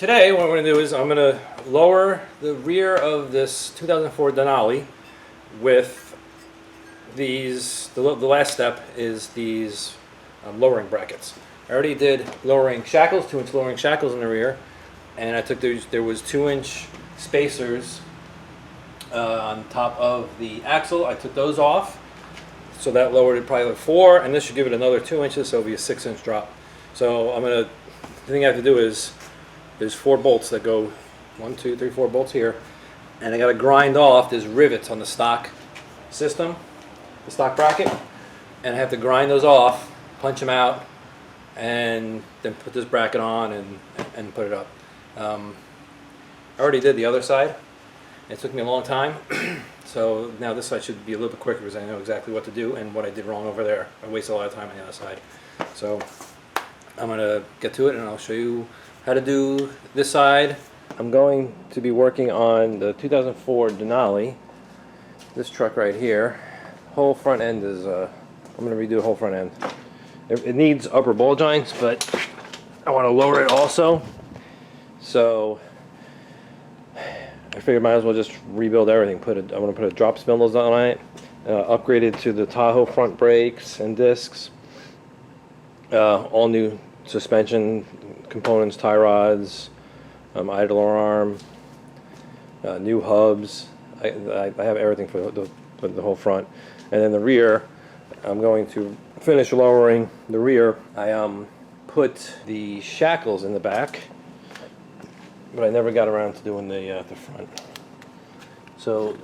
Today what I'm going to do is I'm going to lower the rear of this 2004 Denali with these. The last step is these lowering brackets. I already did lowering shackles, 2-inch lowering shackles in the rear, and I took those. There was 2-inch spacers on top of the axle. I took those off, so that lowered it probably like 4, and this should give it another 2 inches, so it'll be a 6-inch drop. So the thing I have to do is, there's 4 bolts that go 1, 2, 3, 4 bolts here, and I got to grind off. There's rivets on the stock system, the stock bracket, and I have to grind those off, punch them out, and then put this bracket on and put it up. I already did the other side. It took me a long time, so now this side should be a little bit quicker because I know exactly what to do and what I did wrong over there. I wasted a lot of time on the other side. So I'm going to get to it and I'll show you how to do this side. I'm going to be working on the 2004 Denali, this truck right here. Whole front end is, I'm going to redo the whole front end. It needs upper ball joints, but I want to lower it also. So I figured might as well just rebuild everything. I'm going to put a drop spindles on it, upgraded to the Tahoe front brakes and discs, all new suspension components, tie rods, idler arm, new hubs. I have everything for the whole front. And then the rear, I'm going to finish lowering the rear. I put the shackles in the back, but I never got around to doing the front. So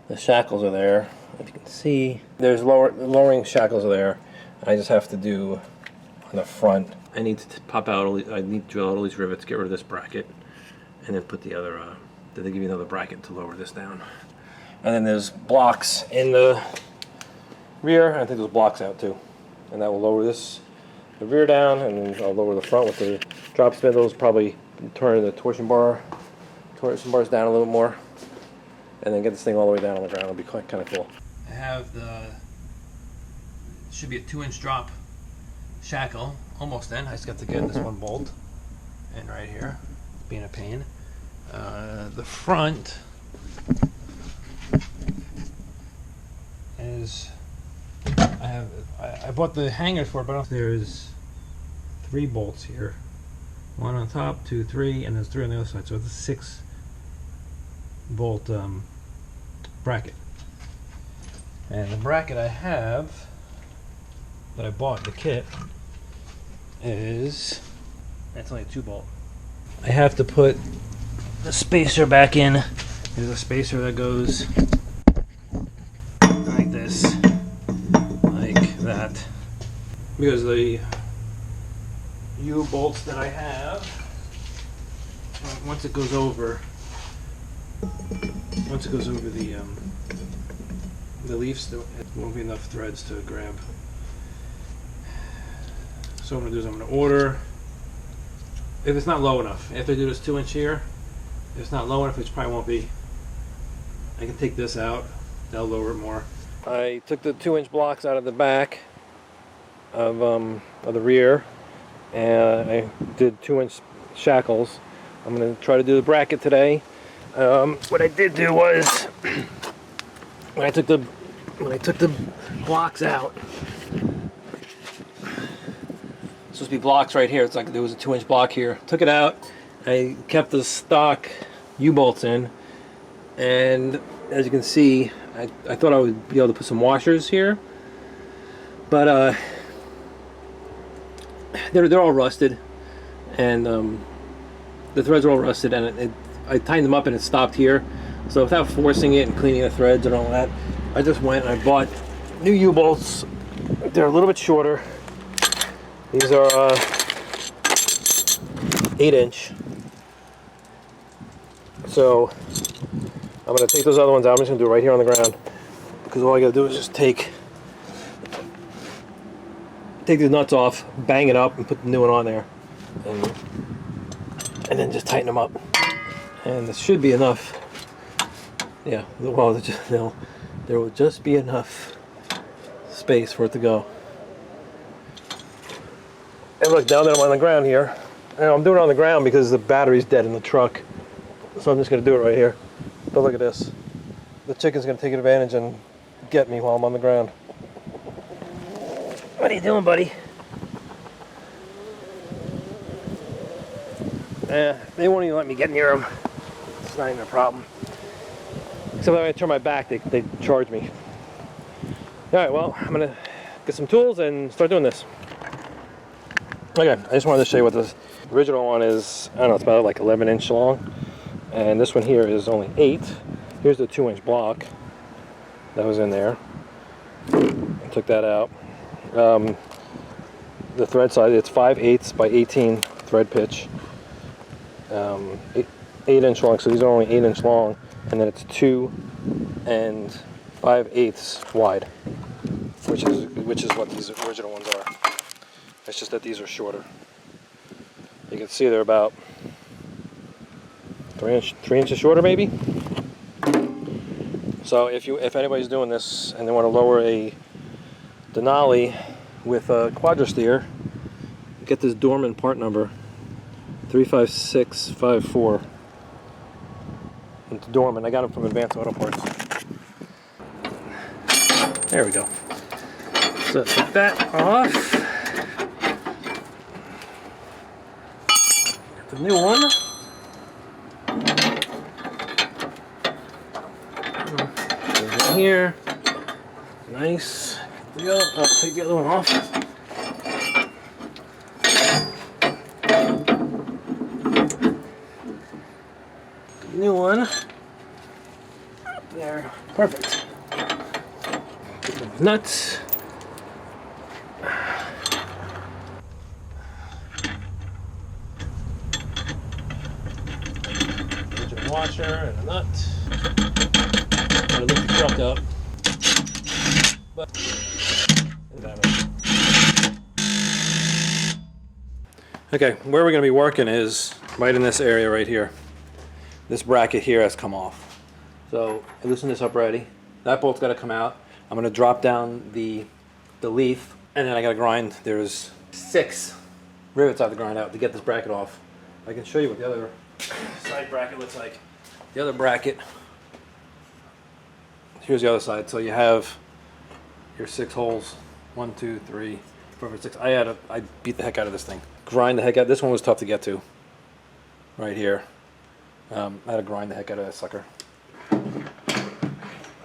the shackles are there. If you can see, there's lowering shackles are there. I just have to do on the front. I need to pop out. I need to drill out all these rivets, get rid of this bracket, and then put the other. Then they give you another bracket to lower this down. And then there's blocks in the rear. I think there's blocks out too, and that will lower the rear down, and then I'll lower the front with the drop spindles. Probably turn the torsion bars down a little more, and then get this thing all the way down on the ground. It'll be kind of cool. I have should be a 2-inch drop shackle, almost in. I just got to get this one bolt in right here, being a pain. The front is, I bought the hangers for it, but there's 3 bolts here. 1 on top, 2, 3, and there's 3 on the other side, so it's a 6 bolt bracket. And the bracket I have that I bought, the kit, is, that's only a 2 bolt. I have to put the spacer back in. There's a spacer that goes like this, like that, because the U-bolts that I have, once it goes over the leaves, it won't be enough threads to grab. So what I'm going to do is I'm going to order, if it's not low enough, after I do this 2-inch here, if it's not low enough, which probably won't be, I can take this out, that'll lower it more. I took the 2-inch blocks out of the back of the rear, and I did 2-inch shackles. I'm going to try to do the bracket today. What I did do was, when I took the blocks out, supposed to be blocks right here. It's like there was a 2-inch block here. Took it out. I kept the stock U-bolts in, and as you can see, I thought I would be able to put some washers here, but they're all rusted, and the threads are all rusted, and I tightened them up and it stopped here. So without forcing it and cleaning the threads and all that, I just went and I bought new U-bolts. They're a little bit shorter. These are 8-inch. So I'm going to take those other ones out. I'm just going to do it right here on the ground, because all I got to do is just take the nuts off, bang it up, and put the new one on there, and then just tighten them up. And this should be enough. Yeah, well, there will just be enough space for it to go. And look, now that I'm on the ground here, And I'm doing it on the ground because the battery's dead in the truck. So I'm just going to do it right here. But look at this. The chicken's going to take advantage and get me while I'm on the ground. What are you doing, buddy? They won't even let me get near them. It's not even a problem. Except when I turn my back, they charge me. Alright, well, I'm going to get some tools and start doing this. Okay, I just wanted to show you what this original one is. I don't know, it's about like 11-inch long. And this one here is only 8. Here's the 2-inch block that was in there. I took that out. The thread size, it's 5/8 by 18 thread pitch. 8-inch long, so these are only 8-inch long. And then it's 2 and 5/8 wide, which is what these original ones are. It's just that these are shorter. You can see they're about 3 inches shorter, maybe. So if anybody's doing this and they want to lower a Denali with a quadra steer, get this Dorman part number 35654. It's Dorman. I got them from Advanced Auto Parts. There we go. So take that off. Get the new one. Put it in here. Nice. There we go. I'll take the other one off. New one. Up there. Perfect. Nuts. Original washer and a nut. Gotta lift the truck up. But okay, where we're going to be working is right in this area right here. This bracket here has come off. So I loosen this up already. That bolt's got to come out. I'm going to drop down the leaf, and then I got to grind. There's 6 rivets I have to grind out to get this bracket off. I can show you what the other side bracket looks like. The other bracket, here's the other side. So you have your 6 holes. 1, 2, 3, 4, 5, 6. I beat the heck out of this thing. Grind the heck out. This one was tough to get to. Right here. I had to grind the heck out of that sucker.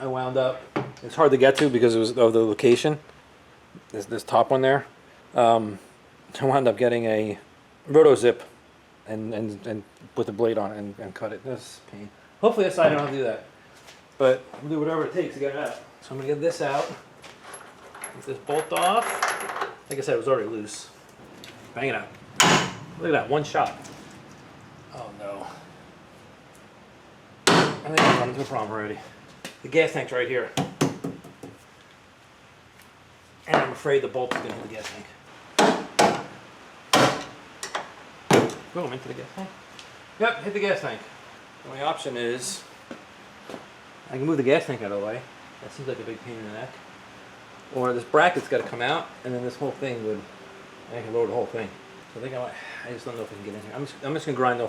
I wound up. It's hard to get to because it was of the location. This top one there. I wound up getting a roto zip and put the blade on it and cut it. This pain. Hopefully this side I don't have to do that. But we'll do whatever it takes to get it out. So I'm gonna get this out. Get this bolt off. Like I said, it was already loose. Bang it out. Look at that, one shot. Oh no. I think I'm running into a problem already. The gas tank's right here. And I'm afraid the bolt is going to hit the gas tank. Boom, into the gas tank. Yep, hit the gas tank. The only option is I can move the gas tank out of the way. That seems like a big pain in the neck. Or this bracket's got to come out, and then this whole thing would, I can lower the whole thing. So I think I just don't know if I can get in here. I'm just going to grind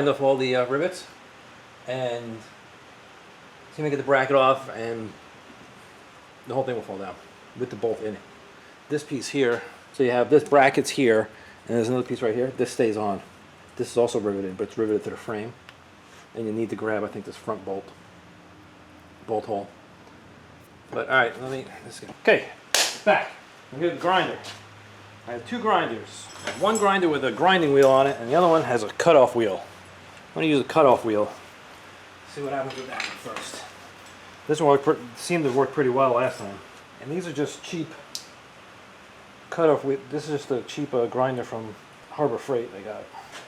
off all the rivets and see if I can get the bracket off, and the whole thing will fall down with the bolt in it. This piece here, so you have this bracket's here, and there's another piece right here. This stays on. This is also riveted, but it's riveted to the frame. And you need to grab, I think, this front bolt hole. But all right, let's go. Okay, back. I'm gonna get the grinder. I have 2 grinders. One grinder with a grinding wheel on it, and the other one has a cutoff wheel. I'm gonna use a cutoff wheel. See what happens with that one first. This one seemed to work pretty well last time. And these are just cheap cutoff wheel. This is just a cheap grinder from Harbor Freight I got.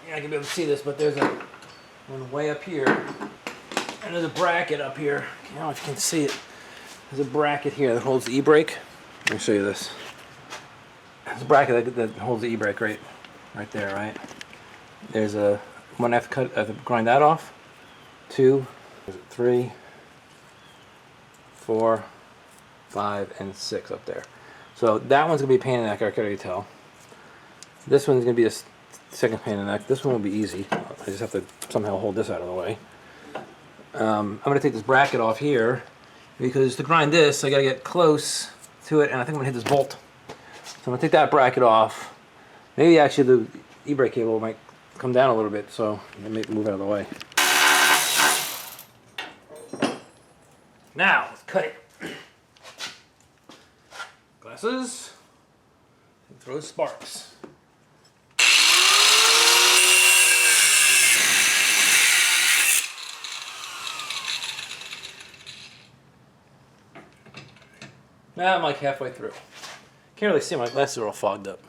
You're not gonna be able to see this, but there's one way up here, and there's a bracket up here. I don't know if you can see it. There's a bracket here that holds the e-brake. Let me show you this. There's a bracket that holds the e-brake right there, right? There's a one I have to grind that off. 2, 3, 4, 5, and 6 up there. So that one's gonna be a pain in the neck. I can already tell. This one's gonna be a second pain in the neck. This one will be easy. I just have to somehow hold this out of the way. I'm going to take this bracket off here because to grind this, I got to get close to it, and I think I'm going to hit this bolt. So I'm going to take that bracket off. Maybe actually the e-brake cable might come down a little bit, so let me move out of the way. Now, let's cut it. Glasses. And throw the sparks. Now I'm like halfway through. Can't really see, my glasses are all fogged up.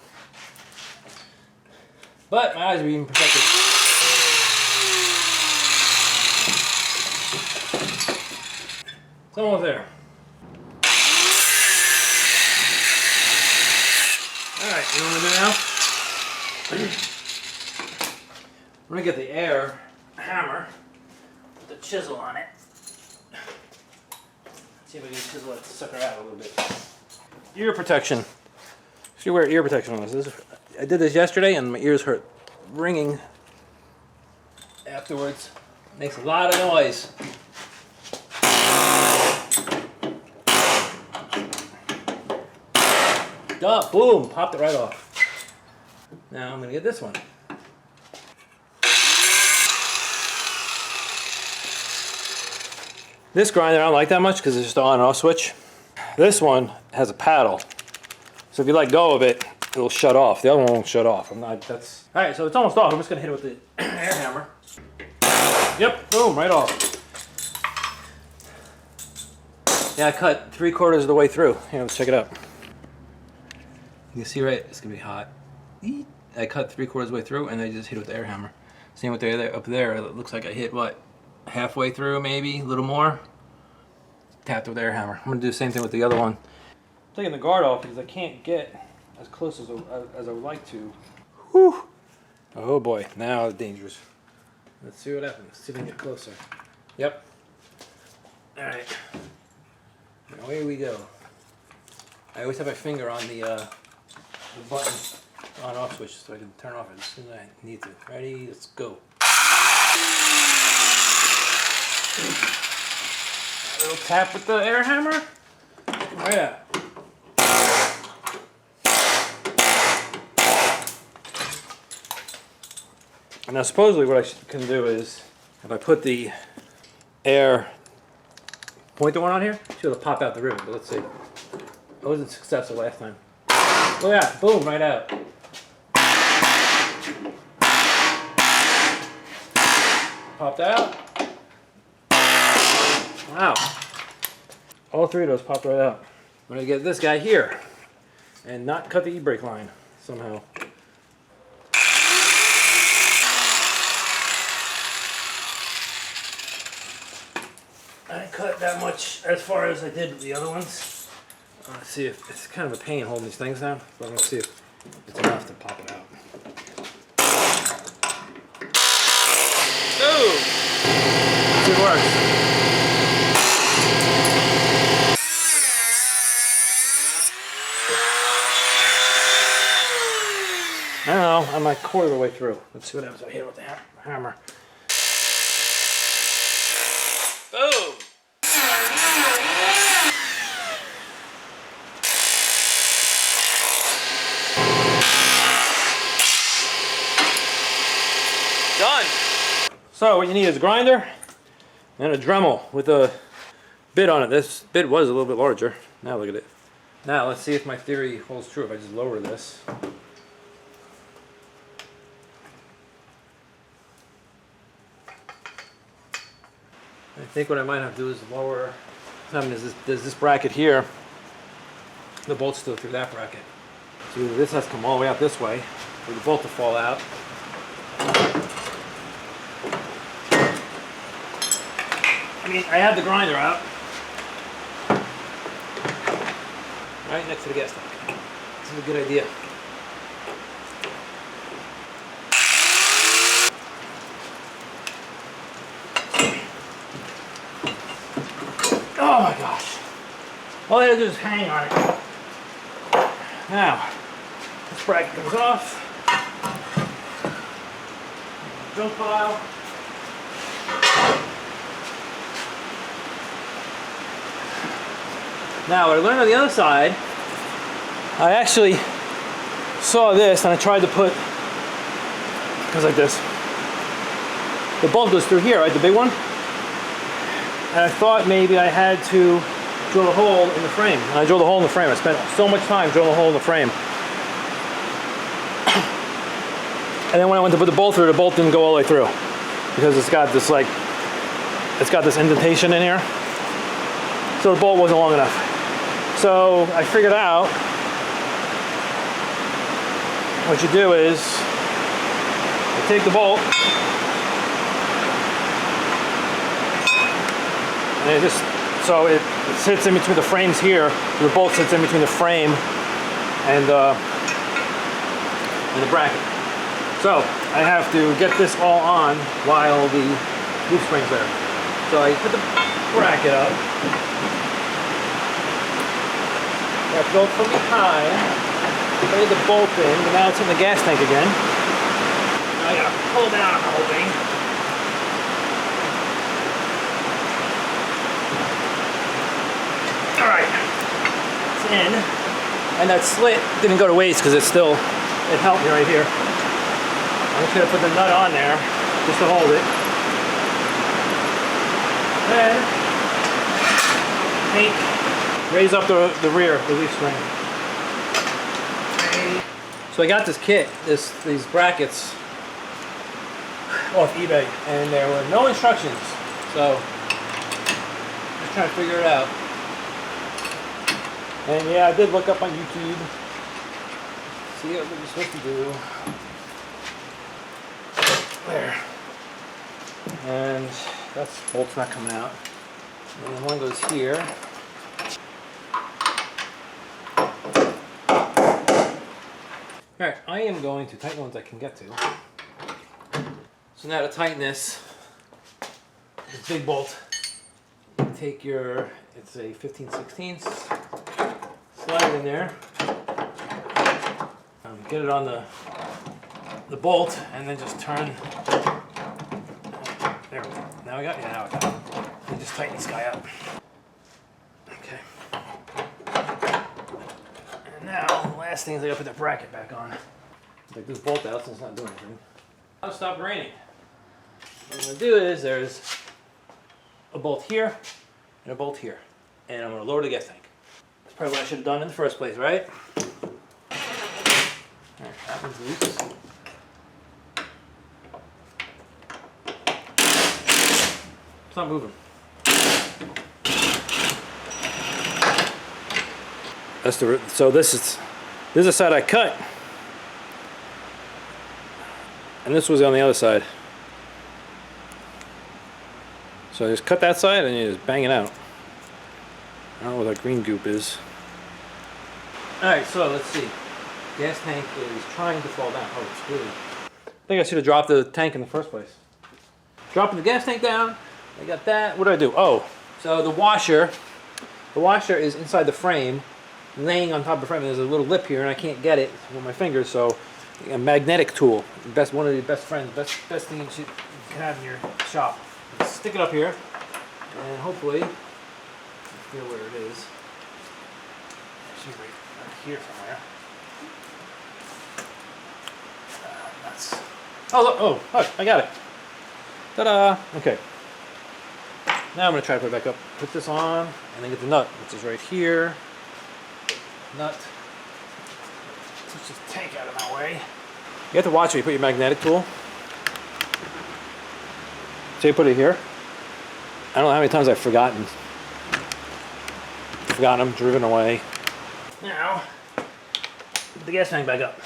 But my eyes are being protected. It's almost there. Alright, you know what I'm gonna do now? I'm gonna get the air hammer with the chisel on it. See if we can chisel that sucker out a little bit. Ear protection. Should wear ear protection on this. I did this yesterday and my ears hurt ringing afterwards. Makes a lot of noise. Duh, boom, popped it right off. Now I'm gonna get this one. This grinder I don't like that much because it's just an on and off switch. This one has a paddle. So if you let go of it, it'll shut off. The other one won't shut off. That's alright, so it's almost off. I'm just gonna hit it with the air hammer. Yep, boom, right off. Yeah, I cut 3/4 of the way through. Here, let's check it out. You can see right, it's gonna be hot. I cut 3/4 of the way through and I just hit it with the air hammer. Same with the other up there, it looks like I hit what? Halfway through maybe, a little more. Tapped with the air hammer. I'm gonna do the same thing with the other one. I'm taking the guard off because I can't get as close as I would like to. Whew. Oh boy, now it's dangerous. Let's see what happens. See if I can get closer. Yep. Alright. Away we go. I always have my finger on the button on off switch so I can turn off it as soon as I need to. Ready? Let's go. A little tap with the air hammer. Right out. And now supposedly what I can do is, if I put the air pointer one on here, it'll pop out the rivet, but let's see. I wasn't successful last time. Look at that, boom, right out. Popped out. Wow. All three of those popped right out. I'm gonna get this guy here and not cut the e-brake line somehow. I didn't cut that much as far as I did with the other ones. Let's see if it's kind of a pain holding these things down, but I'm gonna see if it's enough to pop it out. Ooh! Let's see if it works. I don't know, I'm like 1/4 of the way through. Let's see what happens if I hit it with the hammer. Boom! Done! So what you need is a grinder and a Dremel with a bit on it. This bit was a little bit larger. Now look at it. Now let's see if my theory holds true if I just lower this. I think what I might have to do is lower. I mean, there's this bracket here. The bolt's still through that bracket. So this has to come all the way out this way for the bolt to fall out. I mean, I have the grinder out. Right next to the gas tank. This is a good idea. Oh my gosh. All I have to do is hang on it. Now, this bracket comes off. junk pile. Now, what I learned on the other side, I actually saw this and I tried to put, it goes like this. The bolt goes through here, right, the big one? And I thought maybe I had to drill a hole in the frame. And I drilled a hole in the frame. I spent so much time drilling a hole in the frame. And then when I went to put the bolt through, the bolt didn't go all the way through. Because it's got this like, it's got this indentation in here. So the bolt wasn't long enough. So I figured out what you do is you take the bolt and it just, so it sits in between the frames here. The bolt sits in between the frame and the bracket. So I have to get this all on while the leaf spring's there. So I put the bracket up. I have to go from behind, lay the bolt in, but now it's in the gas tank again. Now I gotta pull down on the whole thing. Alright, it's in. And that slit didn't go to waste because it helped me right here. I'm just gonna put the nut on there just to hold it. Then raise up the rear, the leaf spring. So I got this kit, these brackets off eBay, and there were no instructions. So just trying to figure it out. And yeah, I did look up on YouTube. See what you're supposed to do. There. And that's bolt's not coming out. And then one goes here. Alright, I am going to tighten the ones I can get to. So now to tighten this big bolt, take your, it's a 15/16, slide it in there, get it on the bolt, and then just turn. There we go. Now I got it. And just tighten this guy up. Okay. And now, the last thing is I gotta put the bracket back on. Take this bolt out since it's not doing anything. I'll stop raining. What I'm gonna do is there's a bolt here and a bolt here. And I'm gonna lower the gas tank. That's probably what I should have done in the first place, right? Alright, that one's loose. It's not moving. So this is the side I cut, and this was on the other side. So I just cut that side and you just bang it out. I don't know what that green goop is. All right, so let's see. Gas tank is trying to fall down. Oh, it's really. I think I should have dropped the tank in the first place. Dropping the gas tank down. I got that. What do I do? Oh, so the washer is inside the frame, laying on top of the frame. There's a little lip here, and I can't get it with my fingers. So, a magnetic tool, one of the best friends, best thing you can have in your shop. Stick it up here, and hopefully, feel where it is. Actually, right here somewhere. Nuts. Oh, look, I got it. Ta-da! Okay. Now I'm going to try to put it back up. Put this on, and then get the nut, which is right here. Nut. Push this tank out of my way. You have to watch when you put your magnetic tool. So you put it here. I don't know how many times I've forgotten them, driven away. Now, put the gas tank back up.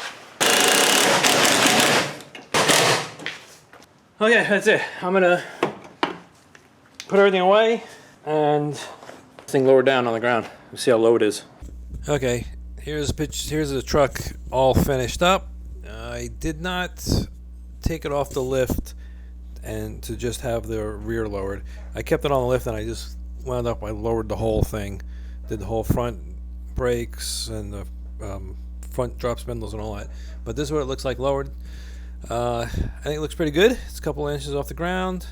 Okay, that's it. I'm going to put everything away and this thing lower down on the ground. See how low it is. Okay, here's the truck all finished up. I did not take it off the lift and to just have the rear lowered. I kept it on the lift and I just wound up, I lowered the whole thing. Did the whole front brakes and the front drop spindles and all that. But this is what it looks like lowered. I think it looks pretty good. It's a couple inches off the ground.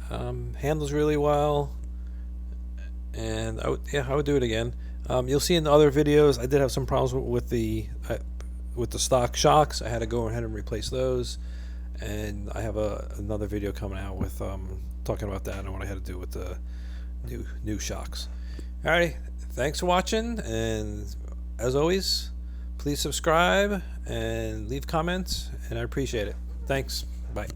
Handles really well, and I would do it again. You'll see in the other videos I did have some problems with the stock shocks. I had to go ahead and replace those, and I have another video coming out with talking about that and what I had to do with the new shocks. Alrighty, thanks for watching, and as always, please subscribe and leave comments, and I appreciate it. Thanks. Bye.